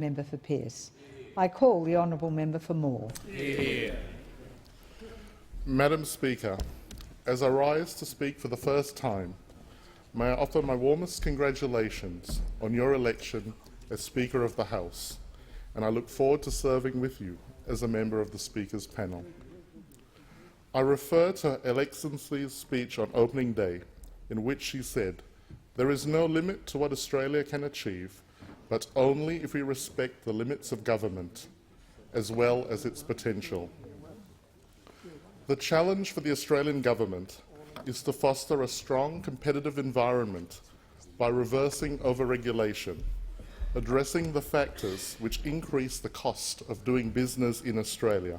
Member for Pearce. I call the honourable member for Moore. Here. Madam Speaker, as I rise to speak for the first time, may I offer my warmest congratulations on your election as Speaker of the House, and I look forward to serving with you as a member of the Speaker's panel. I refer to Her Excellency's speech on opening day, in which she said, "There is no limit to what Australia can achieve, but only if we respect the limits of government, as well as its potential." The challenge for the Australian government is to foster a strong competitive environment by reversing overregulation, addressing the factors which increase the cost of doing business in Australia,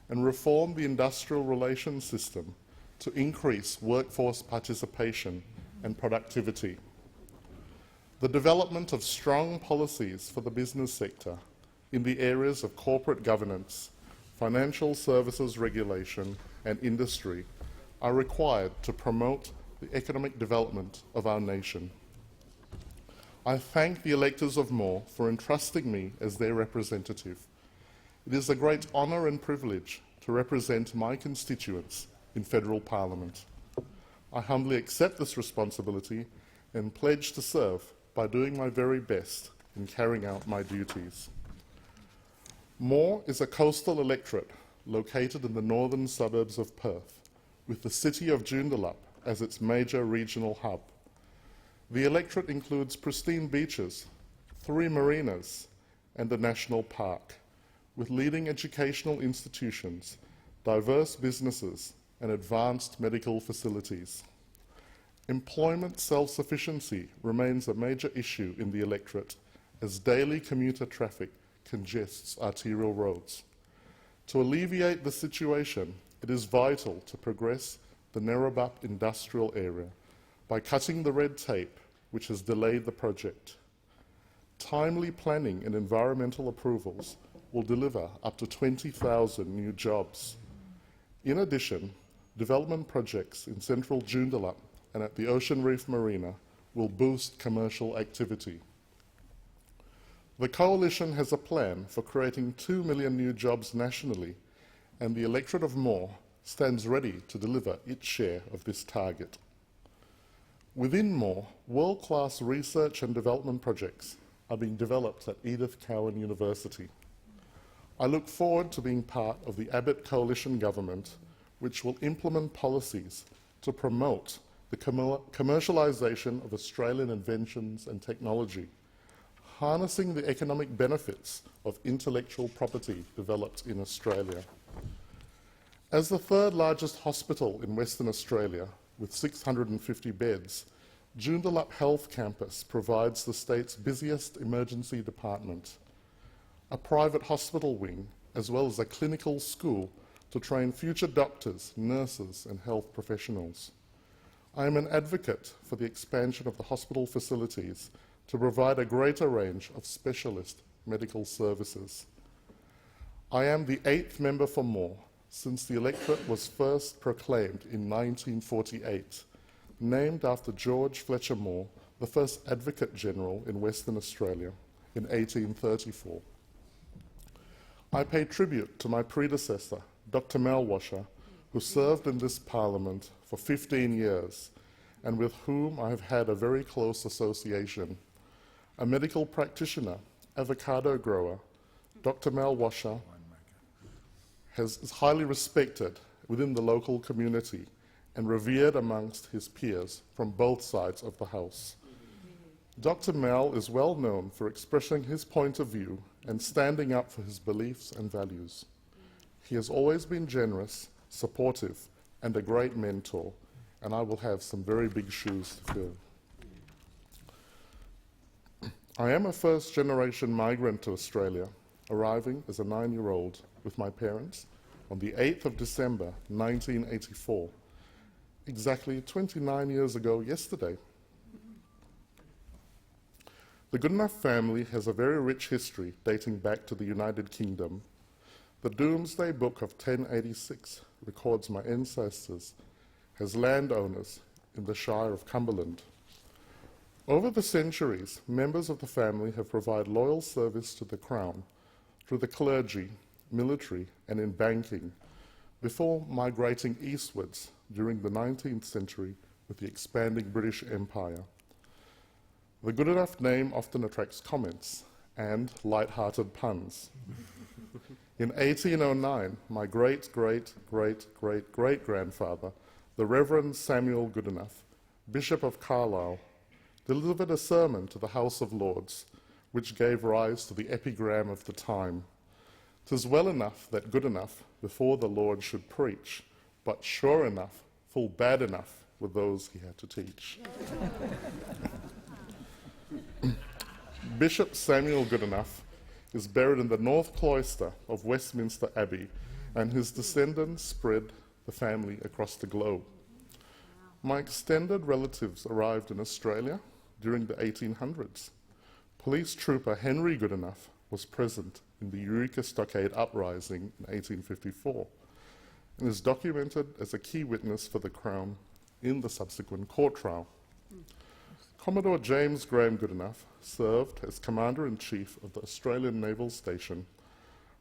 and reform the industrial relations system to increase workforce participation and productivity. The development of strong policies for the business sector in the areas of corporate governance, financial services regulation and industry are required to promote the economic development of our nation. I thank the electors of Moore for entrusting me as their representative. It is a great honour and privilege to represent my constituents in federal parliament. I humbly accept this responsibility and pledge to serve by doing my very best in carrying out my duties. Moore is a coastal electorate located in the northern suburbs of Perth, with the city of Joondalup as its major regional hub. The electorate includes pristine beaches, 3 marinas and a national park, with leading educational institutions, diverse businesses and advanced medical facilities. Employment self-sufficiency remains a major issue in the electorate as daily commuter traffic congests arterial roads. To alleviate the situation, it is vital to progress the Narrabeen industrial area by cutting the red tape which has delayed the project. Timely planning and environmental approvals will deliver up to 20,000 new jobs. In addition, development projects in central Joondalup and at the Ocean Reef Marina will boost commercial activity. The Coalition has a plan for creating 2 million new jobs nationally, and the electorate of Moore stands ready to deliver its share of this target. Within Moore, world-class research and development projects are being developed at Edith Cowan University. I look forward to being part of the Abbott Coalition government, which will implement policies to promote the commercialisation of Australian inventions and technology, harnessing the economic benefits of intellectual property developed in Australia. As the 3rd largest hospital in Western Australia, with 650 beds, Joondalup Health Campus provides the state's busiest emergency department, a private hospital wing, as well as a clinical school to train future doctors, nurses and health professionals. I am an advocate for the expansion of the hospital facilities to provide a greater range of specialist medical services. I am the 8th member for Moore since the electorate was first proclaimed in 1948, named after George Fletcher Moore, the first Advocate General in Western Australia in 1834. I pay tribute to my predecessor, Dr. Mal Washer, who served in this Parliament for 15 years and with whom I have had a very close association. A medical practitioner, avocado grower, Dr. Mal Washer is highly respected within the local community and revered amongst his peers from both sides of the House. Dr. Mal is well known for expressing his point of view and standing up for his beliefs and values. He has always been generous, supportive, and a great mentor, and I will have some very big shoes to fill. I am a first-generation migrant to Australia, arriving as a 9-year-old with my parents on the 8th of December 1984, exactly 29 years ago yesterday. The Goodenough family has a very rich history dating back to the United Kingdom. The Domesday Book of 1086 records my ancestors as landowners in the Shire of Cumberland. Over the centuries, members of the family have provided loyal service to the Crown through the clergy, military, and in banking, before migrating eastwards during the 19th century with the expanding British Empire. The Goodenough name often attracts comments and light-hearted puns. In 1809, my great-great-great-great-great-grandfather, the Reverend Samuel Goodenough, Bishop of Carlisle, delivered a sermon to the House of Lords, which gave rise to the epigram of the time. "'Tis well enough that good enough before the Lord should preach, but sure enough, full bad enough were those he had to teach." Bishop Samuel Goodenough is buried in the North Cloister of Westminster Abbey, and his descendants spread the family across the globe. My extended relatives arrived in Australia during the 1800s. Police trooper Henry Goodenough was present in the Eureka Stockade Uprising in 1854 and is documented as a key witness for the Crown in the subsequent court trial. Commodore James Graham Goodenough served as Commander-in-Chief of the Australian Naval Station,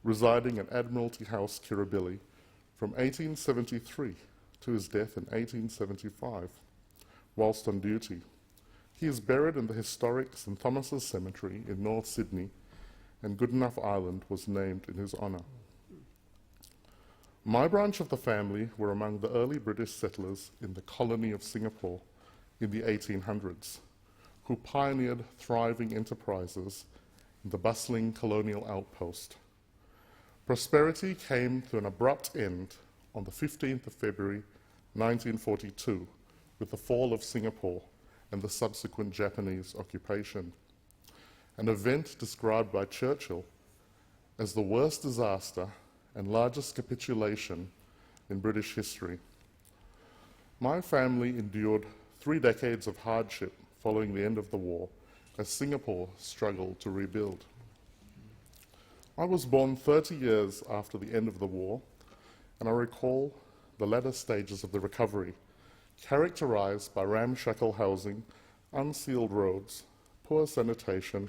residing at Admiralty House, Kirribilli, from 1873 to his death in 1875, whilst on duty. He is buried in the historic St Thomas's Cemetery in North Sydney, and Goodenough Island was named in his honour. My branch of the family were among the early British settlers in the colony of Singapore in the 1800s, who pioneered thriving enterprises in the bustling colonial outpost. Prosperity came to an abrupt end on the 15th of February 1942 with the fall of Singapore and the subsequent Japanese occupation, an event described by Churchill as the worst disaster and largest capitulation in British history. My family endured 3 decades of hardship following the end of the war as Singapore struggled to rebuild. I was born 30 years after the end of the war, and I recall the latter stages of the recovery, characterized by ramshackle housing, unsealed roads, poor sanitation,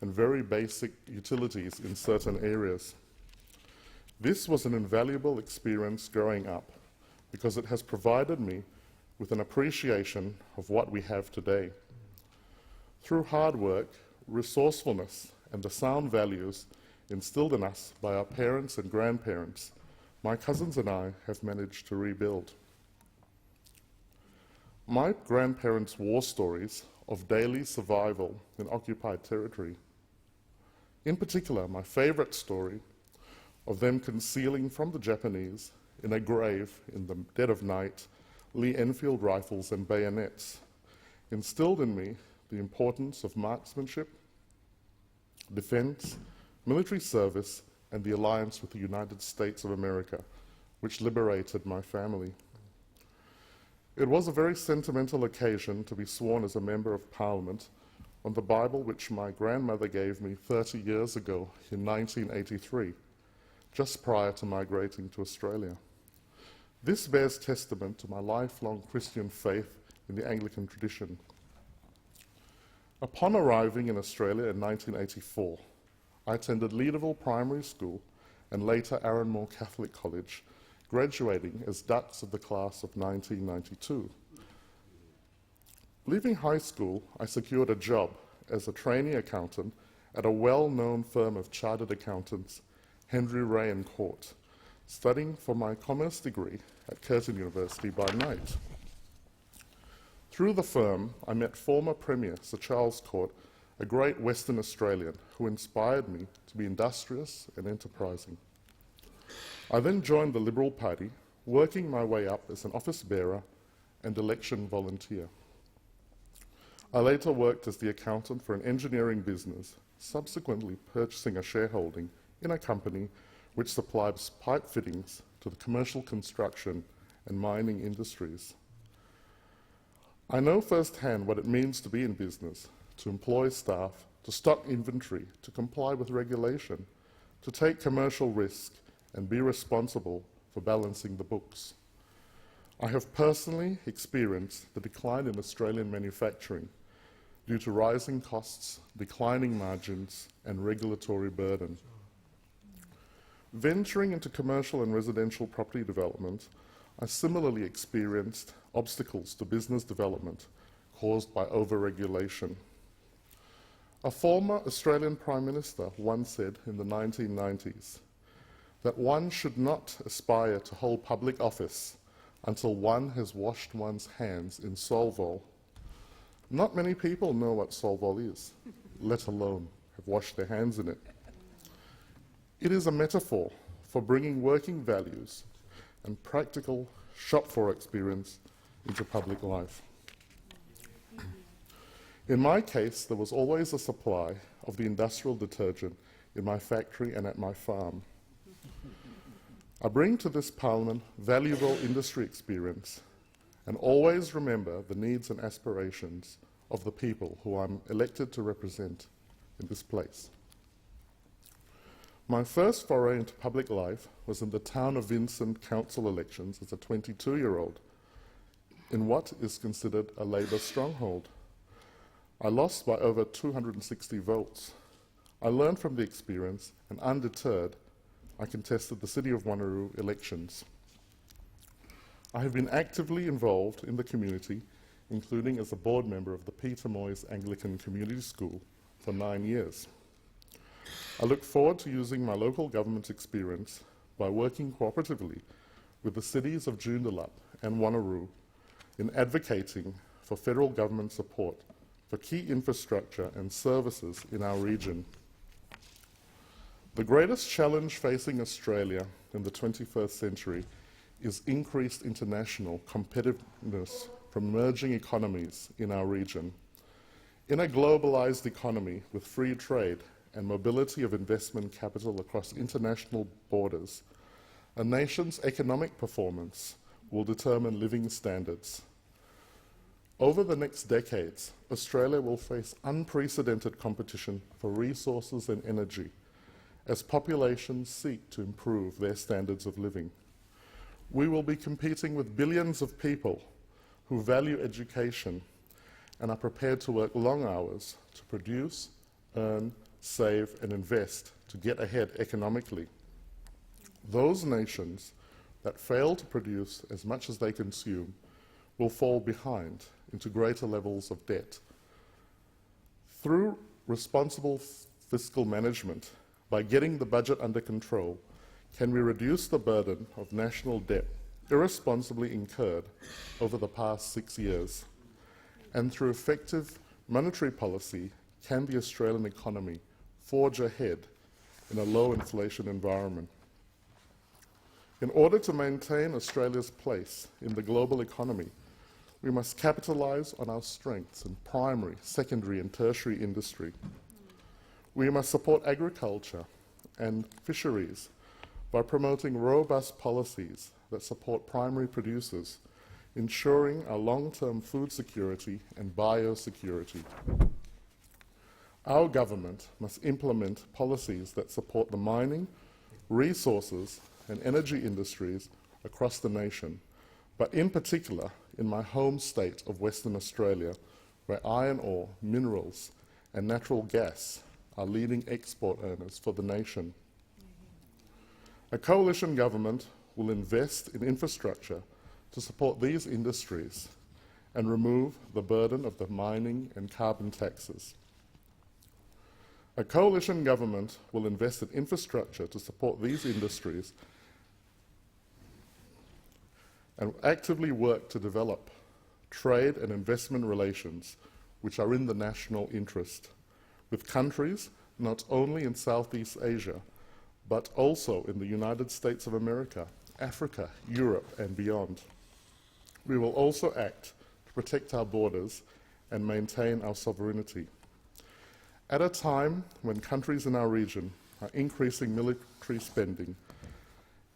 and very basic utilities in certain areas. This was an invaluable experience growing up because it has provided me with an appreciation of what we have today. Through hard work, resourcefulness, and the sound values instilled in us by our parents and grandparents, my cousins and I have managed to rebuild. My grandparents' war stories of daily survival in occupied territory. In particular, my favourite story of them concealing from the Japanese in a grave in the dead of night Lee Enfield rifles and bayonets, instilled in me the importance of marksmanship, defence, military service, and the alliance with the United States of America, which liberated my family. It was a very sentimental occasion to be sworn as a Member of Parliament on the Bible which my grandmother gave me 30 years ago in 1983, just prior to migrating to Australia. This bears testament to my lifelong Christian faith in the Anglican tradition. Upon arriving in Australia in 1984, I attended Leederville Primary School and later Arranmore Catholic College, graduating as Dux of the class of 1992. Leaving high school, I secured a job as a trainee accountant at a well-known firm of chartered accountants, Henry Ray and Court, studying for my commerce degree at Curtin University by night. Through the firm, I met former Premier Sir Charles Court, a great Western Australian who inspired me to be industrious and enterprising. I then joined the Liberal Party, working my way up as an office bearer and election volunteer. I later worked as the accountant for an engineering business, subsequently purchasing a shareholding in a company which supplies pipe fittings to the commercial construction and mining industries. I know firsthand what it means to be in business, to employ staff, to stock inventory, to comply with regulation, to take commercial risk, and be responsible for balancing the books. I have personally experienced the decline in Australian manufacturing due to rising costs, declining margins, and regulatory burden. Venturing into commercial and residential property development, I similarly experienced obstacles to business development caused by over-regulation. A former Australian Prime Minister once said in the 1990s that one should not aspire to hold public office until one has washed one's hands in Solvol. Not many people know what Solvol is, let alone have washed their hands in it. It is a metaphor for bringing working values and practical shop floor experience into public life. In my case, there was always a supply of the industrial detergent in my factory and at my farm. I bring to this Parliament valuable industry experience and always remember the needs and aspirations of the people who I'm elected to represent in this place. My first foray into public life was in the Town of Vincent council elections as a 22-year-old in what is considered a Labor stronghold. I lost by over 260 votes. I learned from the experience, and undeterred, I contested the City of Wanneroo elections. I have been actively involved in the community, including as a board member of the Peter Moyes Anglican Community School for 9 years. I look forward to using my local government experience by working cooperatively with the cities of Joondalup and Wanneroo in advocating for federal government support for key infrastructure and services in our region. The greatest challenge facing Australia in the 21st century is increased international competitiveness from emerging economies in our region. In a globalized economy with free trade and mobility of investment capital across international borders, a nation's economic performance will determine living standards. Over the next decades, Australia will face unprecedented competition for resources and energy as populations seek to improve their standards of living. We will be competing with billions of people who value education and are prepared to work long hours to produce, earn, save and invest to get ahead economically. Those nations that fail to produce as much as they consume will fall behind into greater levels of debt. Through responsible fiscal management, by getting the budget under control, can we reduce the burden of national debt irresponsibly incurred over the past 6 years? And through effective monetary policy, can the Australian economy forge ahead in a low inflation environment? In order to maintain Australia's place in the global economy, we must capitalise on our strengths in primary, secondary and tertiary industry. We must support agriculture and fisheries by promoting robust policies that support primary producers, ensuring our long-term food security and biosecurity. Our government must implement policies that support the mining, resources and energy industries across the nation, but in particular in my home state of Western Australia, where iron ore, minerals and natural gas are leading export earners for the nation. A coalition government will invest in infrastructure to support these industries and remove the burden of the mining and carbon taxes. A coalition government will invest in infrastructure to support these industries and actively work to develop trade and investment relations which are in the national interest with countries not only in Southeast Asia but also in the United States of America, Africa, Europe and beyond. We will also act to protect our borders and maintain our sovereignty. At a time when countries in our region are increasing military spending,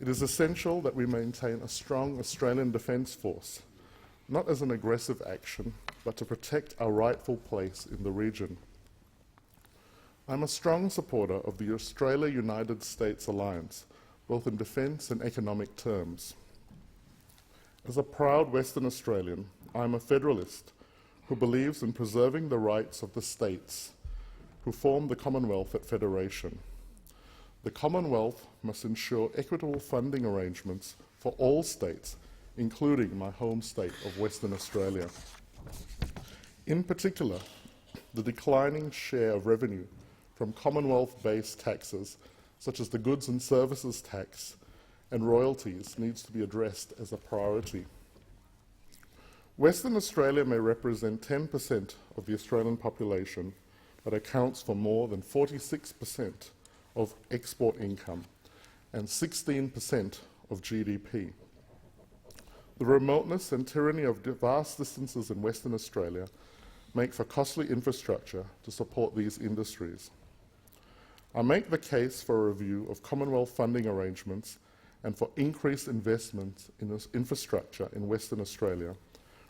it is essential that we maintain a strong Australian Defence Force, not as an aggressive action, but to protect our rightful place in the region. I'm a strong supporter of the Australia-United States alliance, both in defence and economic terms. As a proud Western Australian, I'm a federalist, who believes in preserving the rights of the states who form the Commonwealth at Federation. The Commonwealth must ensure equitable funding arrangements for all states, including my home state of Western Australia. In particular, the declining share of revenue from Commonwealth-based taxes, such as the Goods and Services Tax and royalties, needs to be addressed as a priority. Western Australia may represent 10% of the Australian population, but accounts for more than 46% of export income and 16% of GDP. The remoteness and tyranny of vast distances in Western Australia make for costly infrastructure to support these industries. I make the case for a review of Commonwealth funding arrangements and for increased investment in this infrastructure in Western Australia,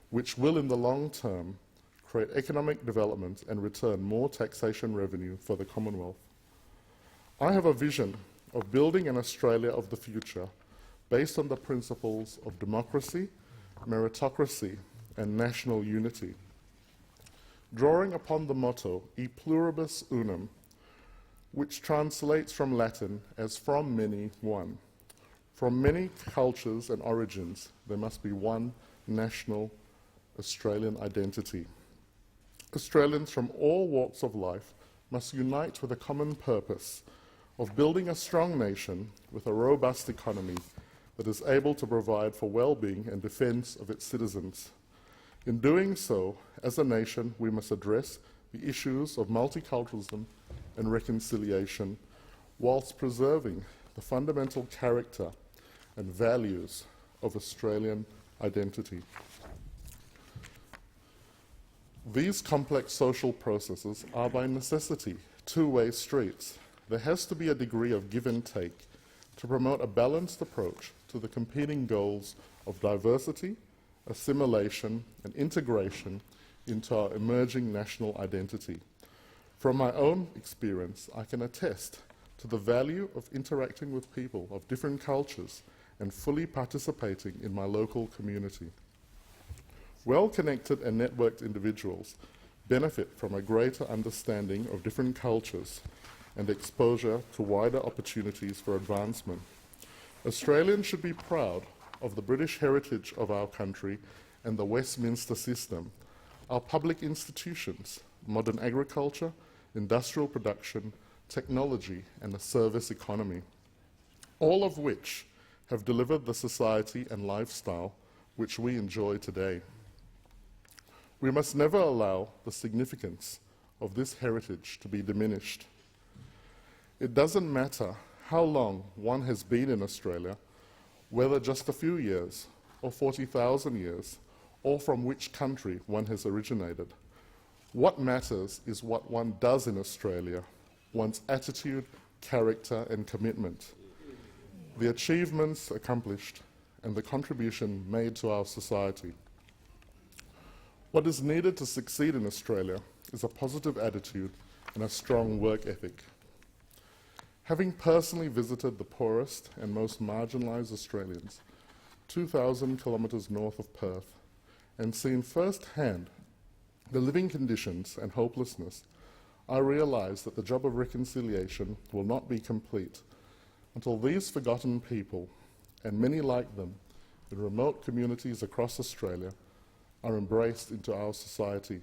which will in the long term create economic development and return more taxation revenue for the Commonwealth. I have a vision of building an Australia of the future based on the principles of democracy, meritocracy, and national unity. Drawing upon the motto E pluribus unum, which translates from Latin as from many, one. From many cultures and origins, there must be one national Australian identity. Australians from all walks of life must unite with a common purpose of building a strong nation with a robust economy that is able to provide for well-being and defence of its citizens. In doing so, as a nation, we must address the issues of multiculturalism and reconciliation whilst preserving the fundamental character and values of Australian identity. These complex social processes are by necessity two-way streets. There has to be a degree of give and take to promote a balanced approach to the competing goals of diversity, assimilation, and integration into our emerging national identity. From my own experience, I can attest to the value of interacting with people of different cultures and fully participating in my local community. Well-connected and networked individuals benefit from a greater understanding of different cultures and exposure to wider opportunities for advancement. Australians should be proud of the British heritage of our country and the Westminster system, our public institutions, modern agriculture, industrial production, technology, and a service economy, all of which have delivered the society and lifestyle which we enjoy today. We must never allow the significance of this heritage to be diminished. It doesn't matter how long one has been in Australia, whether just a few years or 40,000 years, or from which country one has originated. What matters is what one does in Australia, one's attitude, character, and commitment, the achievements accomplished, and the contribution made to our society. What is needed to succeed in Australia is a positive attitude and a strong work ethic. Having personally visited the poorest and most marginalised Australians, 2,000 kilometres north of Perth, and seen firsthand the living conditions and hopelessness, I realised that the job of reconciliation will not be complete until these forgotten people, and many like them, in remote communities across Australia, are embraced into our society.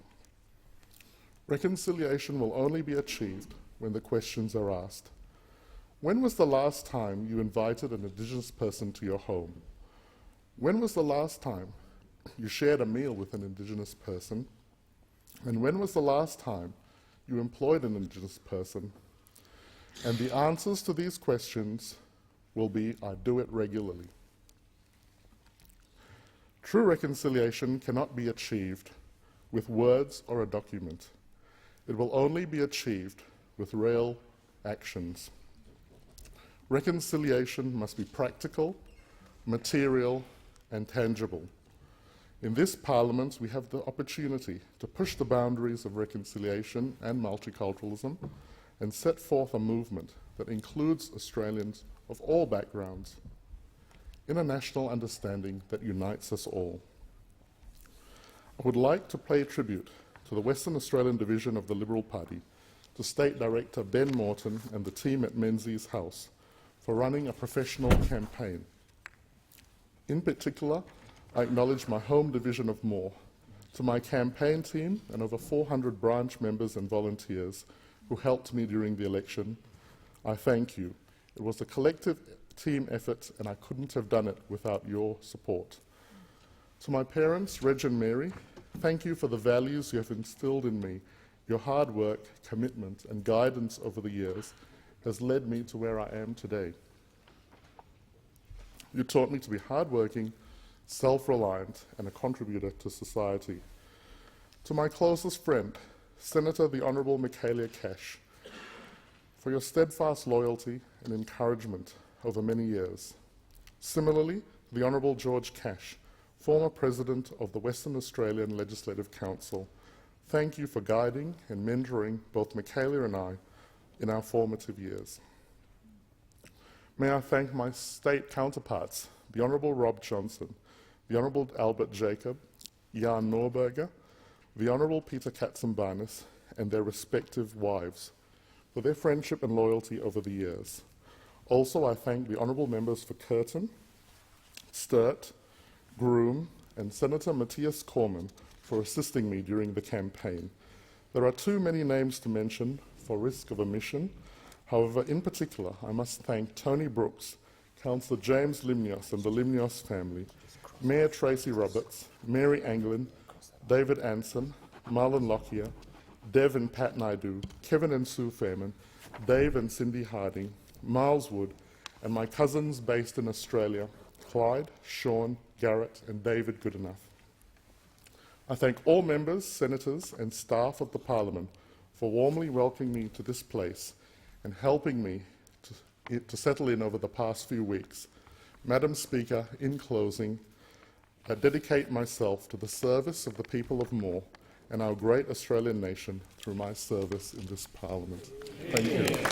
Reconciliation will only be achieved when the questions are asked. When was the last time you invited an Indigenous person to your home? When was the last time you shared a meal with an Indigenous person? And when was the last time you employed an Indigenous person? And the answers to these questions will be, I do it regularly. True reconciliation cannot be achieved with words or a document. It will only be achieved with real actions. Reconciliation must be practical, material, and tangible. In this Parliament, we have the opportunity to push the boundaries of reconciliation and multiculturalism and set forth a movement that includes Australians of all backgrounds in a national understanding that unites us all. I would like to pay tribute to the Western Australian division of the Liberal Party, to State Director Ben Morton and the team at Menzies House for running a professional campaign. In particular, I acknowledge my home division of Moore, to my campaign team and over 400 branch members and volunteers who helped me during the election. I thank you. It was a collective team effort and I couldn't have done it without your support. To my parents, Reg and Mary, thank you for the values you have instilled in me. Your hard work, commitment and guidance over the years has led me to where I am today. You taught me to be hardworking, self-reliant and a contributor to society. To my closest friend, Senator the Honourable Michaelia Cash, for your steadfast loyalty and encouragement over many years. Similarly, the Honourable George Cash, former President of the Western Australian Legislative Council, thank you for guiding and mentoring both Michaelia and I in our formative years. May I thank my state counterparts, the Honourable Rob Johnson, the Honourable Albert Jacob, Jan Norberger, the Honourable Peter Katzenbarnis, and their respective wives for their friendship and loyalty over the years. Also, I thank the Honourable Members for Curtin, Sturt, Groom, and Senator Matthias Cormann for assisting me during the campaign. There are too many names to mention for risk of omission. However, in particular, I must thank Tony Brooks, Councillor James Limnios and the Limnios family, Mayor Tracy Roberts, Mary Anglin, David Anson, Marlon Lockyer, Dev and Pat Naidu, Kevin and Sue Fairman, Dave and Cindy Harding, Miles Wood, and my cousins based in Australia, Clyde, Sean, Garrett, and David Goodenough. I thank all members, senators, and staff of the Parliament for warmly welcoming me to this place and helping me to settle in over the past few weeks. Madam Speaker, in closing, I dedicate myself to the service of the people of Moore and our great Australian nation through my service in this Parliament. Thank you.